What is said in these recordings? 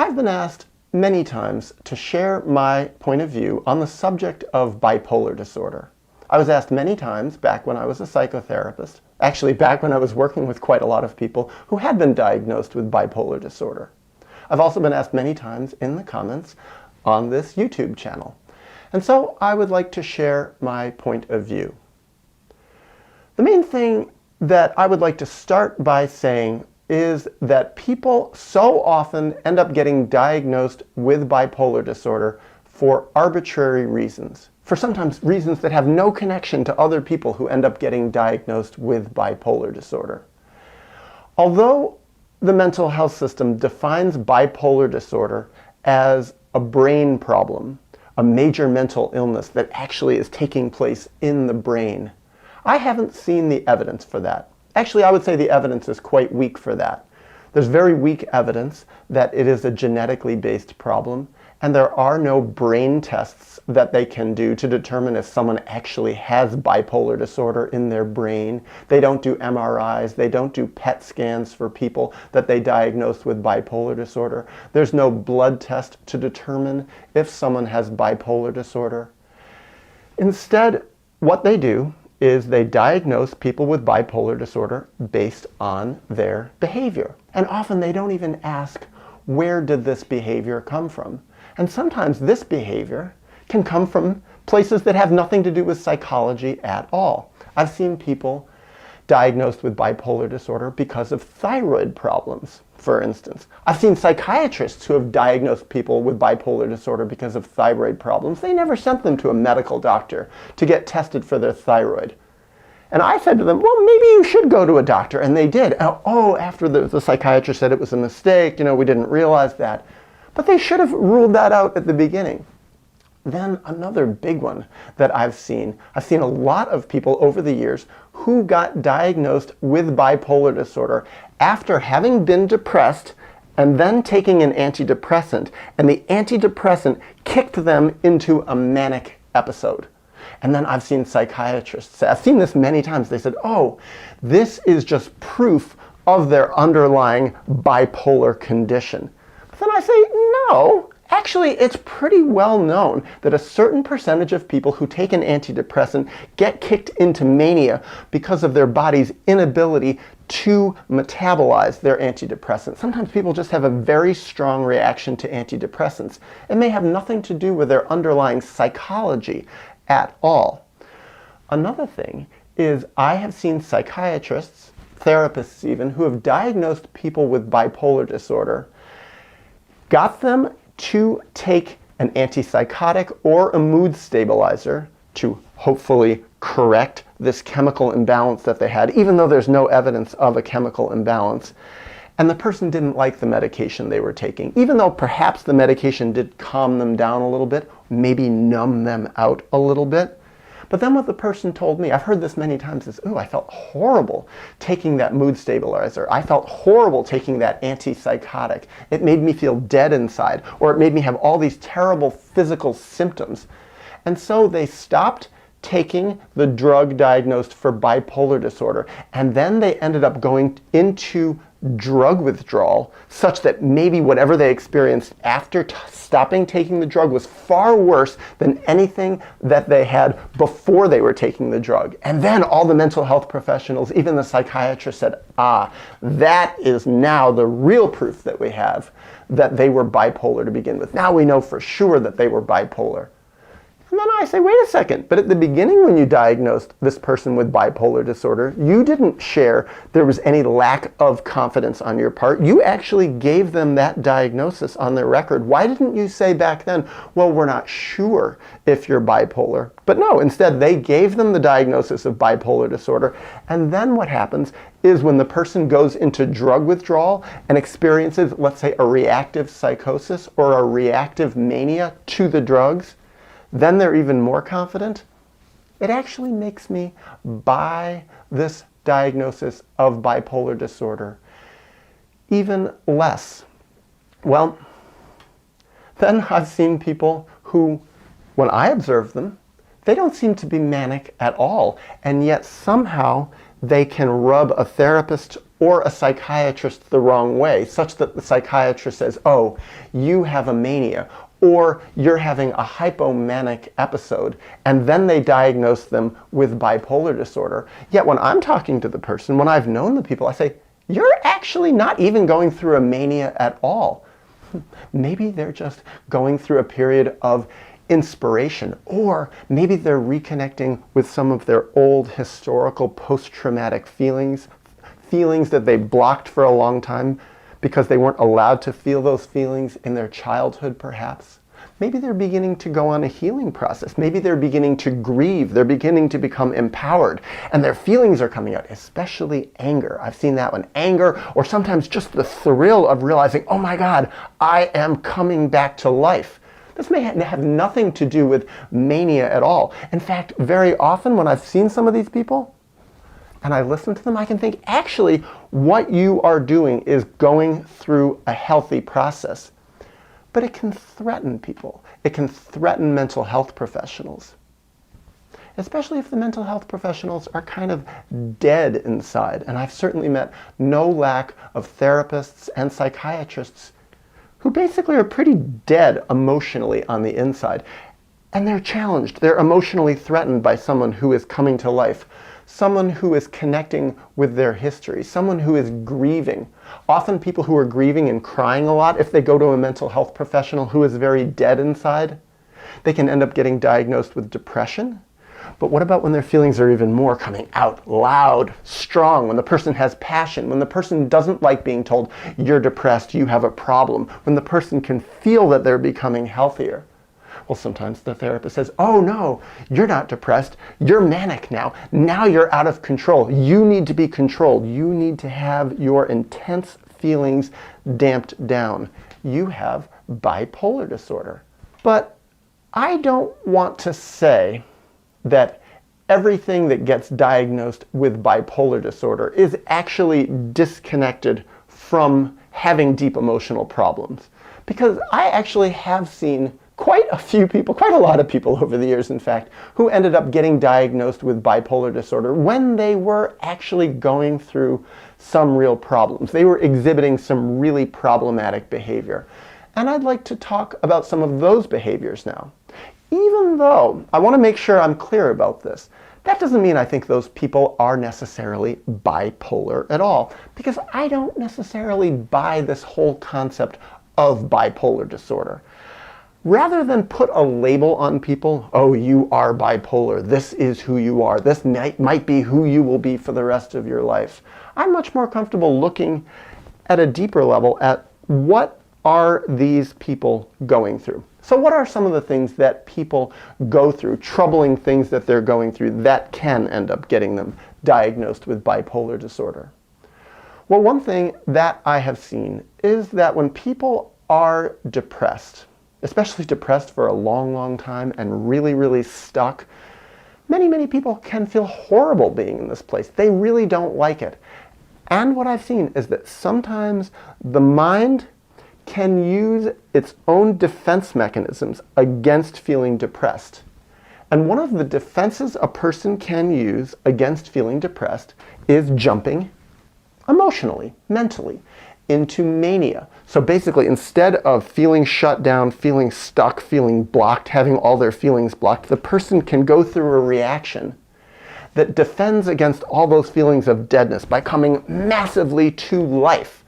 I've been asked many times to share my point of view on the subject of bipolar disorder. I was asked many times back when I was a psychotherapist, actually back when I was working with quite a lot of people who had been diagnosed with bipolar disorder. I've also been asked many times in the comments on this YouTube channel. And so I would like to share my point of view. The main thing that I would like to start by saying is that people so often end up getting diagnosed with bipolar disorder for arbitrary reasons, for sometimes reasons that have no connection to other people who end up getting diagnosed with bipolar disorder. Although the mental health system defines bipolar disorder as a brain problem, a major mental illness that actually is taking place in the brain, I haven't seen the evidence for that. Actually, I would say the evidence is quite weak for that. There's very weak evidence that it is a genetically based problem, and there are no brain tests that they can do to determine if someone actually has bipolar disorder in their brain. They don't do MRIs, they don't do PET scans for people that they diagnose with bipolar disorder. There's no blood test to determine if someone has bipolar disorder. Instead, what they do is they diagnose people with bipolar disorder based on their behavior. And often they don't even ask, where did this behavior come from? And sometimes this behavior can come from places that have nothing to do with psychology at all. I've seen people diagnosed with bipolar disorder because of thyroid problems, for instance. I've seen psychiatrists who have diagnosed people with bipolar disorder because of thyroid problems. They never sent them to a medical doctor to get tested for their thyroid. And I said to them, well, maybe you should go to a doctor. And they did. Oh, after the psychiatrist said it was a mistake, we didn't realize that. But they should have ruled that out at the beginning. Then another big one that I've seen a lot of people over the years who got diagnosed with bipolar disorder after having been depressed and then taking an antidepressant, and the antidepressant kicked them into a manic episode. And then I've seen psychiatrists say, I've seen this many times, they said, oh, this is just proof of their underlying bipolar condition. But then I say, no. Actually, it's pretty well known that a certain percentage of people who take an antidepressant get kicked into mania because of their body's inability to metabolize their antidepressant. Sometimes people just have a very strong reaction to antidepressants. It may have nothing to do with their underlying psychology at all. Another thing is I have seen psychiatrists, therapists even, who have diagnosed people with bipolar disorder, got them to take an antipsychotic or a mood stabilizer to hopefully correct this chemical imbalance that they had, even though there's no evidence of a chemical imbalance. And the person didn't like the medication they were taking, even though perhaps the medication did calm them down a little bit, maybe numb them out a little bit. But then what the person told me, I've heard this many times, is, ooh, I felt horrible taking that mood stabilizer. I felt horrible taking that antipsychotic. It made me feel dead inside, or it made me have all these terrible physical symptoms. And so they stopped taking the drug diagnosed for bipolar disorder, and then they ended up going into drug withdrawal, such that maybe whatever they experienced after stopping taking the drug was far worse than anything that they had before they were taking the drug. And then all the mental health professionals, even the psychiatrist, said, that is now the real proof that we have that they were bipolar to begin with. Now we know for sure that they were bipolar. And then I say, wait a second, but at the beginning when you diagnosed this person with bipolar disorder, you didn't share there was any lack of confidence on your part. You actually gave them that diagnosis on their record. Why didn't you say back then, well, we're not sure if you're bipolar? But no, instead they gave them the diagnosis of bipolar disorder. And then what happens is when the person goes into drug withdrawal and experiences, let's say, a reactive psychosis or a reactive mania to the drugs, then they're even more confident. It actually makes me buy this diagnosis of bipolar disorder even less. Well, then I've seen people who, when I observe them, they don't seem to be manic at all, and yet somehow they can rub a therapist or a psychiatrist the wrong way, such that the psychiatrist says, oh, you have a mania, or you're having a hypomanic episode, and then they diagnose them with bipolar disorder. Yet when I'm talking to the person, when I've known the people, I say, you're actually not even going through a mania at all. Maybe they're just going through a period of inspiration, or maybe they're reconnecting with some of their old historical post-traumatic feelings that they blocked for a long time because they weren't allowed to feel those feelings in their childhood, perhaps. Maybe they're beginning to go on a healing process. Maybe they're beginning to grieve. They're beginning to become empowered, and their feelings are coming out, especially anger. I've seen that one. Anger, or sometimes just the thrill of realizing, oh my God, I am coming back to life. This may have nothing to do with mania at all. In fact, very often when I've seen some of these people, and I listen to them, I can think, actually, what you are doing is going through a healthy process. But it can threaten people. It can threaten mental health professionals. Especially if the mental health professionals are kind of dead inside. And I've certainly met no lack of therapists and psychiatrists who basically are pretty dead emotionally on the inside. And they're challenged. They're emotionally threatened by someone who is coming to life. Someone who is connecting with their history, someone who is grieving. Often people who are grieving and crying a lot, if they go to a mental health professional who is very dead inside, they can end up getting diagnosed with depression. But what about when their feelings are even more coming out loud, strong, when the person has passion, when the person doesn't like being told, you're depressed, you have a problem, when the person can feel that they're becoming healthier? Well, sometimes the therapist says, oh no, you're not depressed, you're manic now. Now you're out of control. You need to be controlled. You need to have your intense feelings damped down. You have bipolar disorder. But I don't want to say that everything that gets diagnosed with bipolar disorder is actually disconnected from having deep emotional problems. Because I actually have seen quite a few people, quite a lot of people over the years, in fact, who ended up getting diagnosed with bipolar disorder when they were actually going through some real problems. They were exhibiting some really problematic behavior. And I'd like to talk about some of those behaviors now. Even though, I want to make sure I'm clear about this, that doesn't mean I think those people are necessarily bipolar at all, because I don't necessarily buy this whole concept of bipolar disorder. Rather than put a label on people, oh, you are bipolar, this is who you are, this might be who you will be for the rest of your life, I'm much more comfortable looking at a deeper level at what are these people going through. So what are some of the things that people go through, troubling things that they're going through that can end up getting them diagnosed with bipolar disorder? Well, one thing that I have seen is that when people are depressed, especially depressed for a long, long time and really, really stuck, many people can feel horrible being in this place. They really don't like it. And what I've seen is that sometimes the mind can use its own defense mechanisms against feeling depressed. And one of the defenses a person can use against feeling depressed is jumping emotionally, mentally, into mania. So basically, instead of feeling shut down, feeling stuck, feeling blocked, having all their feelings blocked, the person can go through a reaction that defends against all those feelings of deadness by coming massively to life.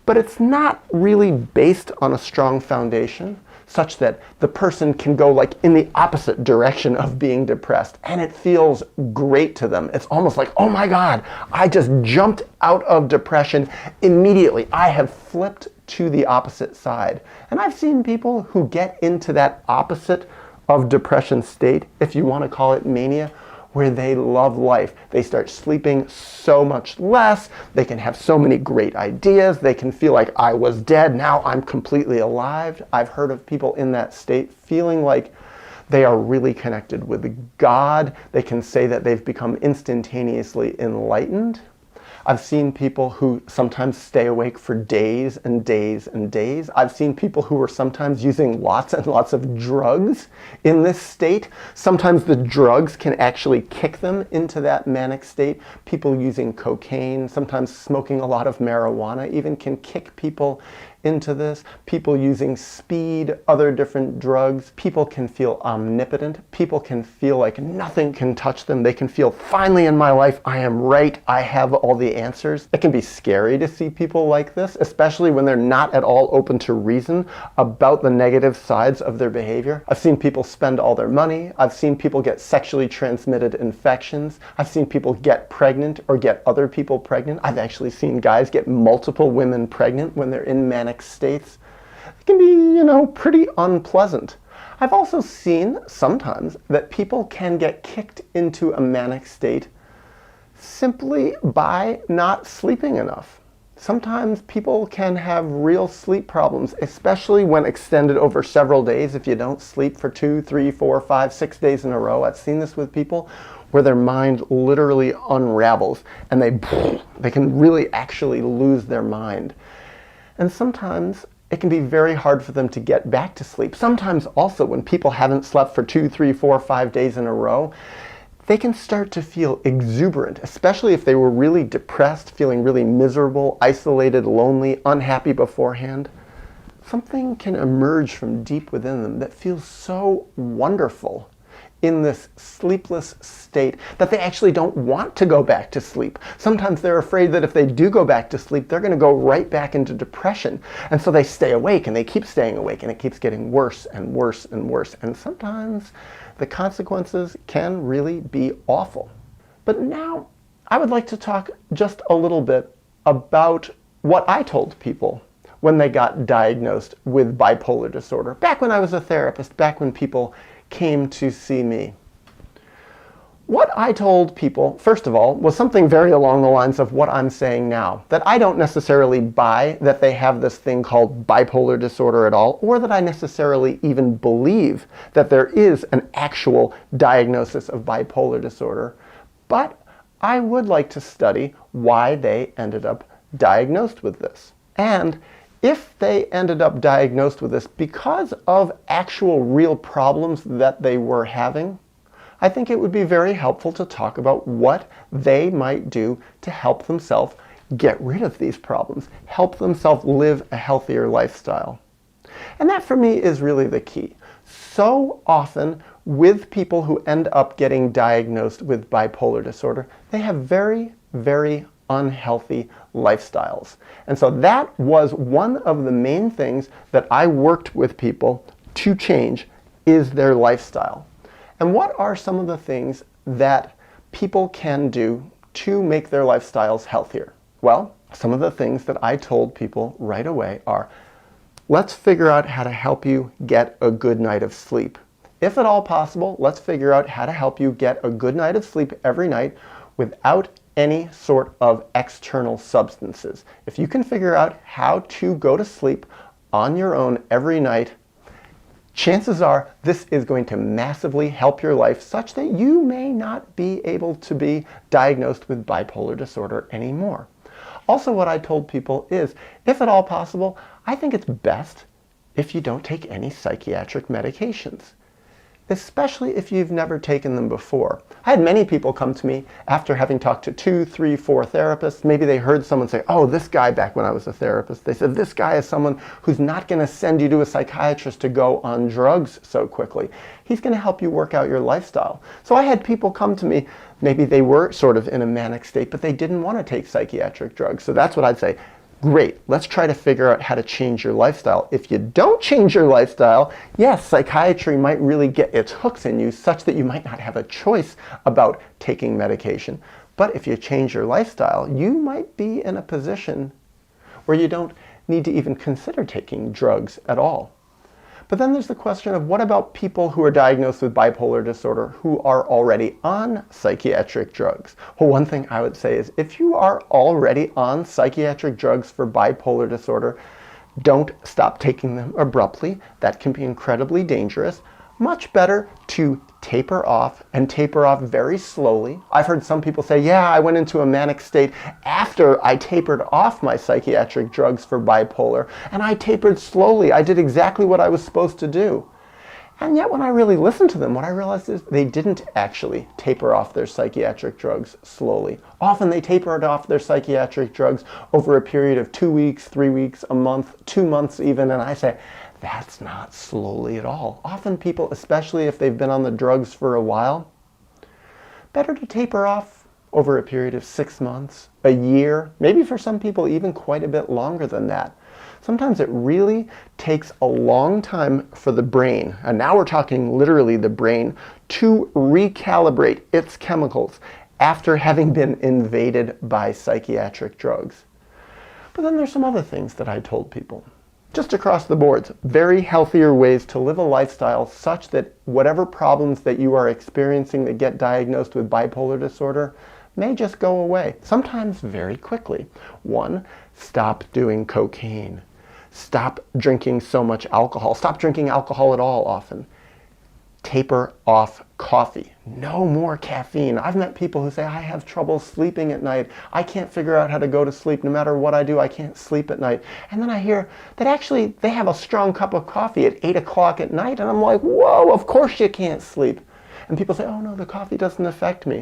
But it's not really based on a strong foundation, such that the person can go like in the opposite direction of being depressed, and it feels great to them. It's almost like, oh my God, I just jumped out of depression immediately. I have flipped to the opposite side. And I've seen people who get into that opposite of depression state, if you want to call it mania, where they love life. They start sleeping so much less. They can have so many great ideas. They can feel like I was dead. Now I'm completely alive. I've heard of people in that state feeling like they are really connected with God. They can say that they've become instantaneously enlightened. I've seen people who sometimes stay awake for days and days and days. I've seen people who are sometimes using lots and lots of drugs in this state. Sometimes the drugs can actually kick them into that manic state. People using cocaine, sometimes smoking a lot of marijuana even can kick people into this. People using speed, other different drugs. People can feel omnipotent. People can feel like nothing can touch them. They can feel, finally in my life, I am right. I have all the answers. It can be scary to see people like this, especially when they're not at all open to reason about the negative sides of their behavior. I've seen people spend all their money. I've seen people get sexually transmitted infections. I've seen people get pregnant or get other people pregnant. I've actually seen guys get multiple women pregnant when they're in manic states. It can be, pretty unpleasant. I've also seen sometimes that people can get kicked into a manic state simply by not sleeping enough. Sometimes people can have real sleep problems, especially when extended over several days. If you don't sleep for 2, 3, 4, 5, 6 days in a row, I've seen this with people where their mind literally unravels and they can really actually lose their mind. And sometimes it can be very hard for them to get back to sleep. Sometimes also when people haven't slept for 2, 3, 4, 5 days in a row, they can start to feel exuberant, especially if they were really depressed, feeling really miserable, isolated, lonely, unhappy beforehand. Something can emerge from deep within them that feels so wonderful in this sleepless state that they actually don't want to go back to sleep. Sometimes they're afraid that if they do go back to sleep, they're going to go right back into depression. And so they stay awake and they keep staying awake and it keeps getting worse and worse and worse. And sometimes the consequences can really be awful. But now I would like to talk just a little bit about what I told people when they got diagnosed with bipolar disorder. Back when I was a therapist, back when people came to see me. What I told people, first of all, was something very along the lines of what I'm saying now. That I don't necessarily buy that they have this thing called bipolar disorder at all, or that I necessarily even believe that there is an actual diagnosis of bipolar disorder. But I would like to study why they ended up diagnosed with this. And if they ended up diagnosed with this because of actual real problems that they were having, I think it would be very helpful to talk about what they might do to help themselves get rid of these problems, help themselves live a healthier lifestyle. And that for me is really the key. So often with people who end up getting diagnosed with bipolar disorder, they have very, very unhealthy lifestyles. And so that was one of the main things that I worked with people to change, is their lifestyle. And what are some of the things that people can do to make their lifestyles healthier? Well, some of the things that I told people right away are, let's figure out how to help you get a good night of sleep. If at all possible, let's figure out how to help you get a good night of sleep every night without any sort of external substances. If you can figure out how to go to sleep on your own every night, chances are this is going to massively help your life such that you may not be able to be diagnosed with bipolar disorder anymore. Also, what I told people is, if at all possible, I think it's best if you don't take any psychiatric medications, especially if you've never taken them before. I had many people come to me after having talked to 2, 3, 4 therapists. Maybe they heard someone say, oh, this guy, back when I was a therapist, they said, this guy is someone who's not going to send you to a psychiatrist to go on drugs so quickly. He's going to help you work out your lifestyle. So I had people come to me, maybe they were sort of in a manic state, but they didn't want to take psychiatric drugs. So that's what I'd say. Great, let's try to figure out how to change your lifestyle. If you don't change your lifestyle, yes, psychiatry might really get its hooks in you such that you might not have a choice about taking medication. But if you change your lifestyle, you might be in a position where you don't need to even consider taking drugs at all. But then there's the question of, what about people who are diagnosed with bipolar disorder who are already on psychiatric drugs? Well, one thing I would say is, if you are already on psychiatric drugs for bipolar disorder, don't stop taking them abruptly. That can be incredibly dangerous. much better to taper off and taper off very slowly. I've heard some people say, yeah, I went into a manic state after I tapered off my psychiatric drugs for bipolar, and I tapered slowly. I did exactly what I was supposed to do. And yet when I really listened to them, what I realized is they didn't actually taper off their psychiatric drugs slowly. Often they tapered off their psychiatric drugs over a period of 2 weeks, 3 weeks, a month, 2 months even, and I say, that's not slowly at all. Often people, especially if they've been on the drugs for a while, better to taper off over a period of 6 months, a year, maybe for some people even quite a bit longer than that. Sometimes it really takes a long time for the brain, and now we're talking literally the brain, to recalibrate its chemicals after having been invaded by psychiatric drugs. But then there's some other things that I told people. Just across the boards, very healthier ways to live a lifestyle such that whatever problems that you are experiencing that get diagnosed with bipolar disorder may just go away, sometimes very quickly. 1, stop doing cocaine. Stop drinking so much alcohol. Stop drinking alcohol at all often. Taper off coffee. No more caffeine. I've met people who say, I have trouble sleeping at night. I can't figure out how to go to sleep. No matter what I do, I can't sleep at night. And then I hear that actually they have a strong cup of coffee at 8 o'clock at night. And I'm like, whoa, of course you can't sleep. And people say, oh no, the coffee doesn't affect me.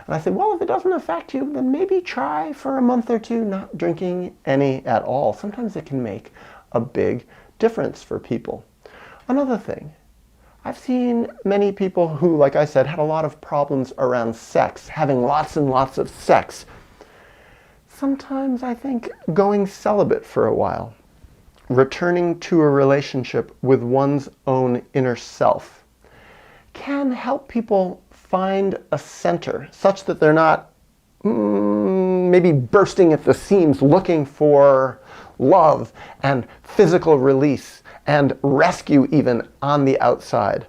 And I say, well, if it doesn't affect you, then maybe try for a month or 2 not drinking any at all. Sometimes it can make a big difference for people. Another thing, I've seen many people who, like I said, had a lot of problems around sex, having lots and lots of sex. Sometimes I think going celibate for a while, returning to a relationship with one's own inner self, can help people find a center such that they're not maybe bursting at the seams looking for love and physical release and rescue even on the outside.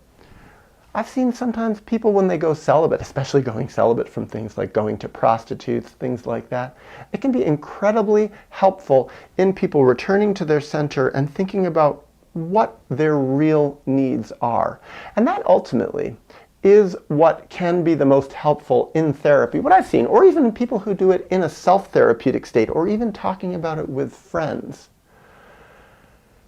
I've seen sometimes people when they go celibate, especially going celibate from things like going to prostitutes, things like that, it can be incredibly helpful in people returning to their center and thinking about what their real needs are. And that ultimately is what can be the most helpful in therapy, what I've seen, or even in people who do it in a self-therapeutic state, or even talking about it with friends.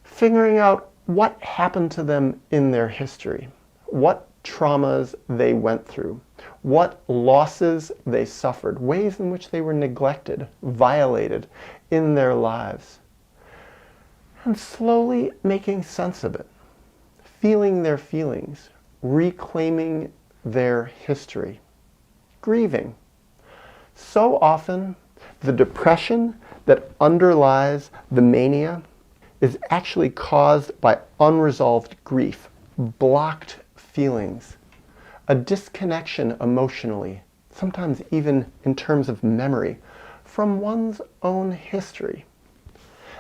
Figuring out what happened to them in their history, what traumas they went through, what losses they suffered, ways in which they were neglected, violated in their lives, and slowly making sense of it, feeling their feelings, reclaiming their history, grieving. So often, the depression that underlies the mania is actually caused by unresolved grief, blocked feelings, a disconnection emotionally, sometimes even in terms of memory, from one's own history.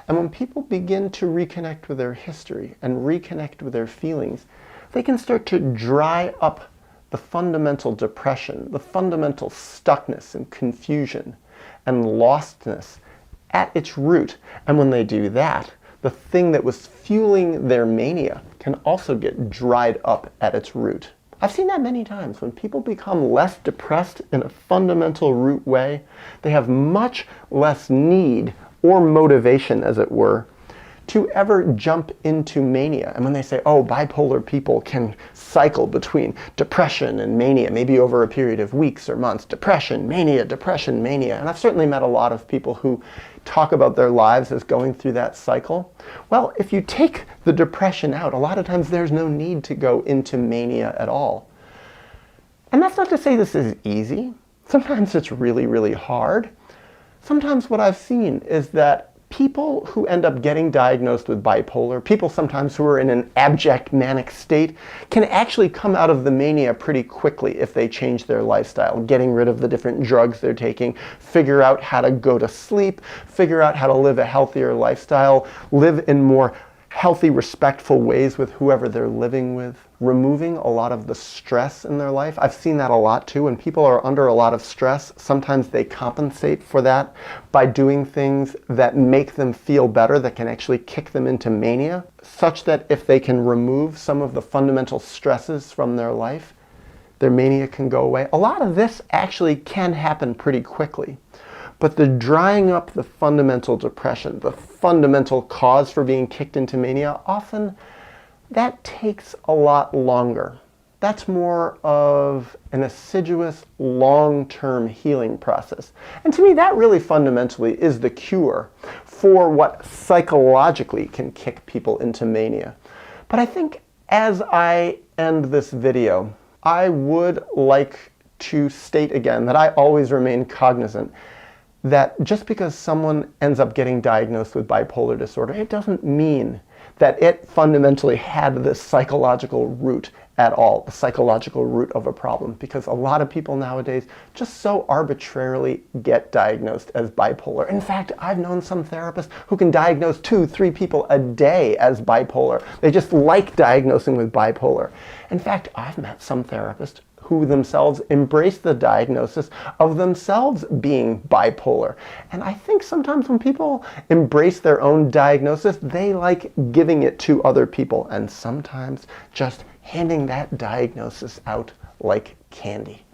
And when people begin to reconnect with their history and reconnect with their feelings, they can start to dry up the fundamental depression, the fundamental stuckness and confusion and lostness at its root. And when they do that, the thing that was fueling their mania can also get dried up at its root. I've seen that many times. When people become less depressed in a fundamental root way, they have much less need or motivation, as it were, to ever jump into mania. And when they say, oh, bipolar people can cycle between depression and mania, maybe over a period of weeks or months, depression, mania, and I've certainly met a lot of people who talk about their lives as going through that cycle. Well, if you take the depression out, a lot of times there's no need to go into mania at all. And that's not to say this is easy. Sometimes it's really, really hard. Sometimes what I've seen is that people who end up getting diagnosed with bipolar, people sometimes who are in an abject manic state, can actually come out of the mania pretty quickly if they change their lifestyle, getting rid of the different drugs they're taking, figure out how to go to sleep, figure out how to live a healthier lifestyle, live in more healthy, respectful ways with whoever they're living with, removing a lot of the stress in their life. I've seen that a lot too. When people are under a lot of stress, sometimes they compensate for that by doing things that make them feel better, that can actually kick them into mania, such that if they can remove some of the fundamental stresses from their life, their mania can go away. A lot of this actually can happen pretty quickly. But the drying up the fundamental depression, the fundamental cause for being kicked into mania, often that takes a lot longer. That's more of an assiduous, long-term healing process. And to me, that really fundamentally is the cure for what psychologically can kick people into mania. But I think as I end this video, I would like to state again that I always remain cognizant that just because someone ends up getting diagnosed with bipolar disorder, it doesn't mean that it fundamentally had this psychological root at all, the psychological root of a problem, because a lot of people nowadays just so arbitrarily get diagnosed as bipolar. In fact, I've known some therapists who can diagnose 2-3 people a day as bipolar. They just like diagnosing with bipolar. In fact, I've met some therapists who themselves embrace the diagnosis of themselves being bipolar. And I think sometimes when people embrace their own diagnosis, they like giving it to other people, and sometimes just handing that diagnosis out like candy.